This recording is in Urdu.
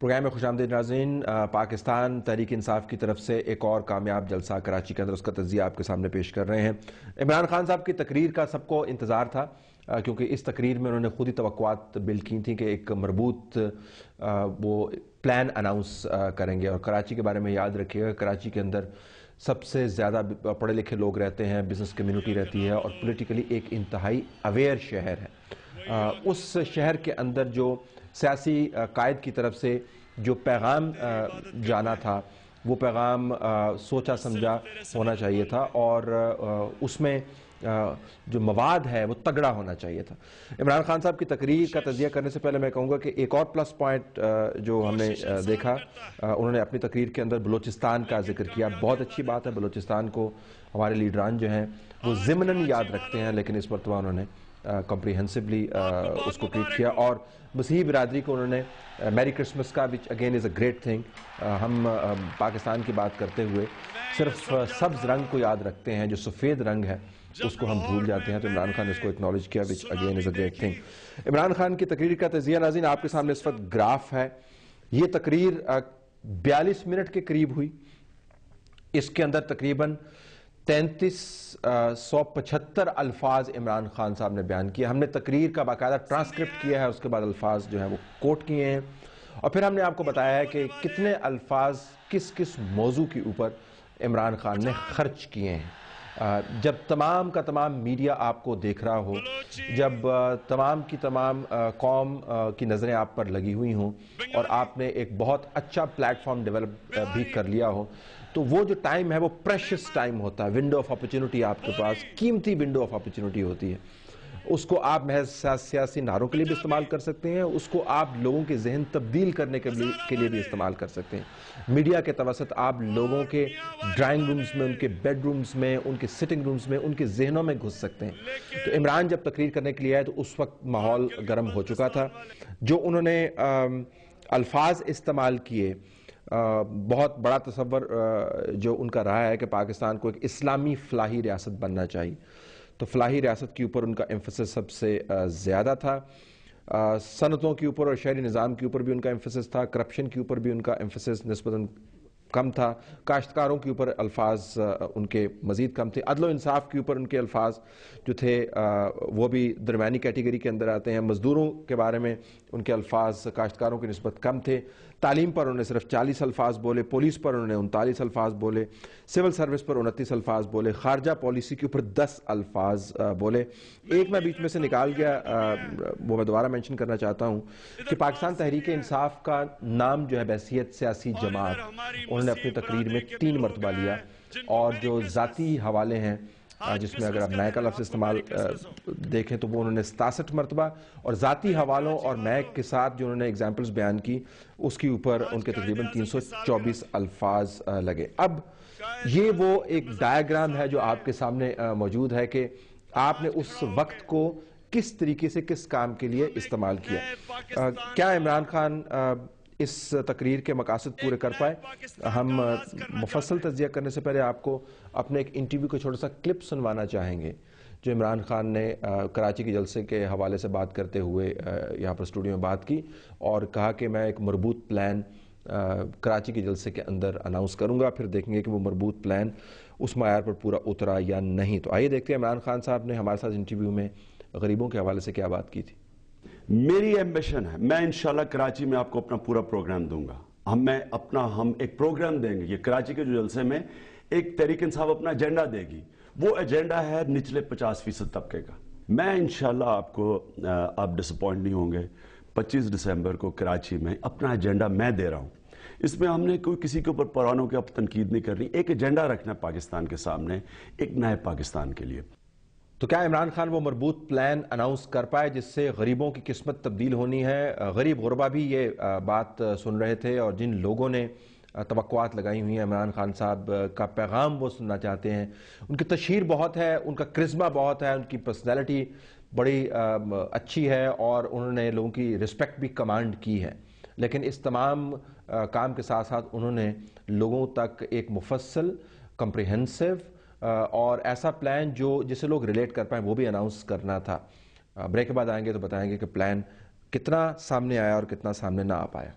پروگرام میں خوش آمدید ناظرین. پاکستان تحریک انصاف کی طرف سے ایک اور کامیاب جلسہ کراچی کے اندر، اس کا تجزیہ آپ کے سامنے پیش کر رہے ہیں. عمران خان صاحب کی تقریر کا سب کو انتظار تھا، کیونکہ اس تقریر میں انہوں نے خود ہی توقعات بلڈ کی تھیں کہ ایک مربوط وہ پلان اناؤنس کریں گے. اور کراچی کے بارے میں یاد رکھیے گا، کراچی کے اندر سب سے زیادہ پڑھے لکھے لوگ رہتے ہیں، بزنس کمیونٹی رہتی ہے اور پولیٹیکلی ایک انتہائی اویئر شہر ہے. اس شہر کے اندر جو سیاسی قائد کی طرف سے جو پیغام جانا تھا، وہ پیغام سوچا سمجھا ہونا چاہیے تھا اور اس میں جو مواد ہے وہ تگڑا ہونا چاہیے تھا. عمران خان صاحب کی تقریر کا تجزیہ کرنے سے پہلے میں کہوں گا کہ ایک اور پلس پوائنٹ جو ہم نے دیکھا، انہوں نے اپنی تقریر کے اندر بلوچستان کا ذکر کیا. بہت اچھی بات ہے، بلوچستان کو ہمارے لیڈران جو ہیں وہ ضمناً یاد رکھتے ہیں، لیکن اس مرتبہ انہوں نے کمپریہنسولی اس کو ٹریٹ کیا. اور مسیحی برادری کو انہوں نے میری کرسمس کا، which again is a great thing. ہم پاکستان کی بات کرتے ہوئے صرف سبز رنگ کو یاد رکھتے ہیں، جو سفید رنگ ہے اس کو ہم بھول جاتے ہیں. تو عمران خان نے اس کو اکنالج کیا، which again is a great thing. Imran Khan کی تقریر کا تجزیہ ناظرین آپ کے سامنے اس وقت گراف ہے. یہ تقریر 42 منٹ کے قریب ہوئی. اس کے اندر تقریباً 3375 الفاظ عمران خان صاحب نے بیان کیے. ہم نے تقریر کا باقاعدہ ٹرانسکرپٹ کیا ہے، اس کے بعد الفاظ جو ہیں وہ کوٹ کیے ہیں، اور پھر ہم نے آپ کو بتایا ہے کہ کتنے الفاظ کس کس موضوع کے اوپر عمران خان نے خرچ کیے ہیں. جب تمام کا تمام میڈیا آپ کو دیکھ رہا ہو، جب تمام کی تمام قوم کی نظریں آپ پر لگی ہوئی ہوں اور آپ نے ایک بہت اچھا پلیٹ فارم ڈیولپ بھی کر لیا ہو، تو وہ جو ٹائم ہے وہ پریشس ٹائم ہوتا ہے. ونڈو آف اپرچونٹی آپ کے پاس، قیمتی ونڈو آف اپرچونٹی ہوتی ہے. اس کو آپ محض سیاسی نعروں کے لیے بھی استعمال کر سکتے ہیں، اس کو آپ لوگوں کے ذہن تبدیل کرنے کے لیے بھی استعمال کر سکتے ہیں. میڈیا کے توسط آپ لوگوں کے ڈرائنگ رومز میں، ان کے بیڈ رومز میں، ان کے سٹنگ رومز میں، ان کے ذہنوں میں گھس سکتے ہیں. تو عمران جب تقریر کرنے کے لیے آئے تو اس وقت ماحول گرم ہو چکا تھا. جو انہوں نے الفاظ استعمال کیے، بہت بڑا تصور جو ان کا رہا ہے کہ پاکستان کو ایک اسلامی فلاحی ریاست بننا چاہیے. تو فلاحی ریاست کے اوپر ان کا ایمفسس سب سے زیادہ تھا. صنعتوں کے اوپر اور شہری نظام کے اوپر بھی ان کا ایمفسس تھا. کرپشن کے اوپر بھی ان کا ایمفسس نسبتاً کم تھا. کاشتکاروں کے اوپر الفاظ ان کے مزید کم تھے. عدل و انصاف کے اوپر ان کے الفاظ جو تھے وہ بھی درمیانی کیٹیگری کے اندر آتے ہیں. مزدوروں کے بارے میں ان کے الفاظ کاشتکاروں کی نسبت کم تھے. تعلیم پر انہوں نے صرف 40 الفاظ بولے. پولیس پر انہوں نے 39 الفاظ بولے. سول سروس پر 29 الفاظ بولے. خارجہ پالیسی کے اوپر 10 الفاظ بولے. ایک میں بیچ میں سے نکال گیا، وہ میں دوبارہ مینشن کرنا چاہتا ہوں کہ پاکستان تحریک انصاف کا نام جو ہے بحیثیت سیاسی جماعت انہوں نے اپنی تقریر میں 3 مرتبہ لیا، اور جو ذاتی حوالے ہیں جس میں اگر آپ میک کا لفظ استعمال دیکھیں تو وہ انہوں نے 67 مرتبہ، اور ذاتی حوالوں اور میک کے ساتھ جو انہوں نے ایگزامپلز بیان کی اس کے اوپر ان کے تقریباً 324 الفاظ لگے. اب یہ وہ ایک ڈائیگرام ہے جو آپ کے سامنے موجود ہے کہ آپ نے اس وقت کو کس طریقے سے کس کام کے لیے استعمال کیا. کیا عمران خان اس تقریر کے مقاصد پورے کر پائے؟ ہم مفصل تجزیہ کرنے سے پہلے آپ کو اپنے ایک انٹرویو کا چھوٹا سا کلپ سنوانا چاہیں گے جو عمران خان نے کراچی کے جلسے کے حوالے سے بات کرتے ہوئے یہاں پر اسٹوڈیو میں بات کی، اور کہا کہ میں ایک مربوط پلان کراچی کے جلسے کے اندر اناؤنس کروں گا. پھر دیکھیں گے کہ وہ مربوط پلان اس معیار پر پورا اترا یا نہیں. تو آئیے دیکھتے ہیں عمران خان صاحب نے ہمارے ساتھ انٹرویو میں غریبوں کے حوالے سے کیا بات کی تھی. میری ایمبیشن ہے، میں انشاءاللہ کراچی میں آپ کو اپنا پورا پروگرام دوں گا. ہم ایک پروگرام دیں گے. یہ کراچی کے جو جلسے میں ایک تحریک انصاف اپنا ایجنڈا دے گی، وہ ایجنڈا ہے نچلے 50% طبقے کا. میں انشاءاللہ آپ ڈس اپوائنٹ نہیں ہوں گے. 25 دسمبر کو کراچی میں اپنا ایجنڈا میں دے رہا ہوں. اس میں ہم نے کسی کے اوپر پرانوں کے تنقید نہیں کرنی. ایک ایجنڈا رکھنا ہے پاکستان کے سامنے، ایک نئے پاکستان کے لیے. تو کیا عمران خان وہ مربوط پلان اناؤنس کر پائے جس سے غریبوں کی قسمت تبدیل ہونی ہے؟ غریب غربا بھی یہ بات سن رہے تھے، اور جن لوگوں نے توقعات لگائی ہوئی ہیں عمران خان صاحب کا پیغام وہ سننا چاہتے ہیں. ان کی تشہیر بہت ہے، ان کا کرزما بہت ہے، ان کی پرسنالٹی بڑی اچھی ہے، اور انہوں نے لوگوں کی رسپیکٹ بھی کمانڈ کی ہے. لیکن اس تمام کام کے ساتھ ساتھ انہوں نے لوگوں تک ایک مفصل، کمپریہنسو اور ایسا پلان جسے لوگ ریلیٹ کر پائیں وہ بھی اناؤنس کرنا تھا. بریک کے بعد آئیں گے تو بتائیں گے کہ پلان کتنا سامنے آیا اور کتنا سامنے نہ آ پایا.